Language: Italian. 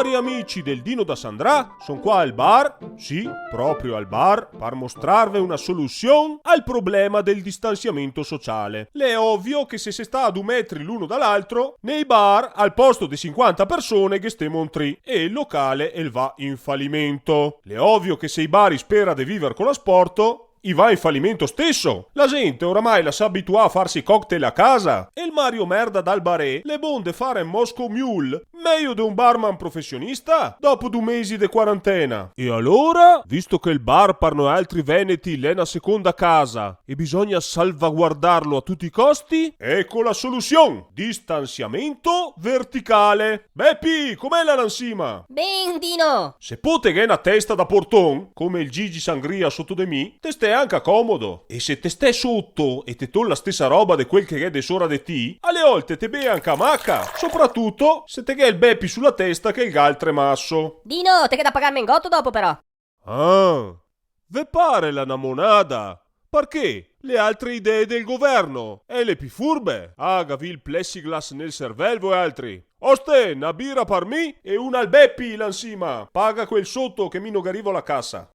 Cari amici del Dino da Sandrà, son qua al bar, sì, proprio al bar, per mostrarvi una soluzione al problema del distanziamento sociale. Le è ovvio che se si sta a 2 metri l'uno dall'altro, nei bar, al posto di 50 persone che stiamo un tri, e il locale il va in fallimento. Le è ovvio che se i bar spera di vivere con l'asporto, i va in fallimento stesso. La gente oramai la sa abituà a farsi cocktail a casa. E il Mario Merda dal barè le bonde fare in Moscow Mule meglio di un barman professionista dopo 2 mesi di quarantena. E allora, visto che il bar per noi altri veneti l'è una seconda casa e bisogna salvaguardarlo a tutti i costi, ecco la soluzione: distanziamento verticale. Beppi, com'è la lansima? Ben, Dino! Se pote che è una testa da porton, come il Gigi Sangria sotto de mi, te stai anche comodo. E se te stai sotto e te ton la stessa roba di quel che è de sora de ti, alle volte te be anche a macca. Soprattutto se te che è il beppi sulla testa che il galtre masso. Dino, te che da pagarmi in gotto dopo però. Ah, ve pare la namonada? Perché? Le altre idee del governo e le più furbe. Agavi il plexiglass nel cervello e altri. Oste, una birra per me e una al beppi lansima. Paga quel sotto che mi non arrivo alla cassa.